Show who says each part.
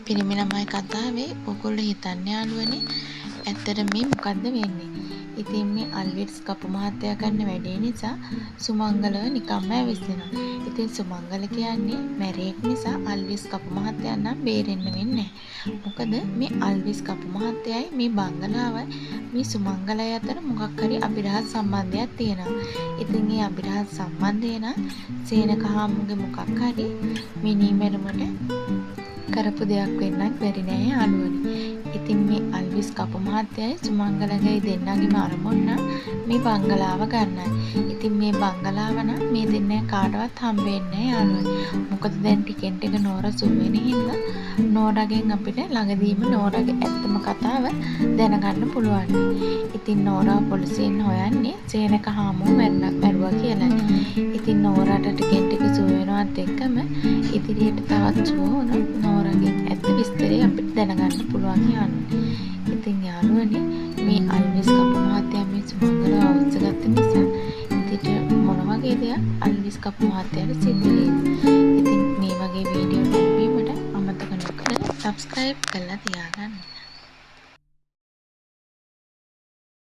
Speaker 1: පිරිමි ළමයි කතාවේ ඔයගොල්ලෝ හිතන්නේ යාළුවනේ ඇත්තට මේ මොකද්ද වෙන්නේ? ඉතින් මේ අල්විස් කපු මහත්තයා කරන වැඩේ නිසා සුමංගලව නිකම්ම ඇවිස්සෙනවා. ඉතින් සුමංගල කියන්නේ මැරේක් නිසා අල්විස් කපු මහත්තයා නම් බේරෙන්න වෙන්නේ නැහැ. මොකද මේ අල්විස් කපු මහත්තයයි මේ බංගලාවයි මේ සුමංගලයි අතර මොකක් හරි අභිරහස් සම්බන්ධයක් තියෙනවා. ඉතින් මේ අභිරහස් සම්බන්ධය නම් සේනක හාමුගේ මොකක් හරි මිනිමෙරුමට කරපු දෙයක් වෙන්නත් බැරි නෑ යාළුවනේ. ඉතින් මේ අල්විස් කපු මහත්තයයි සුමංගලගේ දෙන්නගේම අරමුණ මේ බංගලාව ගන්නයි. ඉතින් මේ බංගලාව නම් මේ දෙන්න කාටවත් හම්බ වෙන්නේ නෑ යාළුවනේ. මොකද දැන් ටිකෙන් ටික නෝරා සුව වෙන හින්දා නෝරාගෙන් අපිට ළඟදීම නෝරාගේ ඇත්තම කතාව දැනගන්න පුළුවන්. ඉතින් නෝරා පොලිසියෙන් හොයන්නේ සේනක හාමුව මැරුවා කියලා. ඉතින් නෝරාට ටිකෙන් ටික සුව වෙනවත් එක්කම ඉදිරියට තවත් සුව වුණොත් නෝරාගේ ඇත්ත විස්තරය අපිට දැනගන්න පුළුවන් යාළුවනේ. ඉතින් යාළුවනේ මේ අල්විස් කපු මහත්තයා මේ සුමංගලව අවශ්‍යගත්ත නිසා ඉතින් මොන වගේ දෙයක් අල්විස් කපු මහත්තයාට සිද්ධ වෙයිද? ඉතින් මේ වගේ වීඩියෝ නැරඹීමට අමතක නොකර subscribe කරලා තියාගන්න.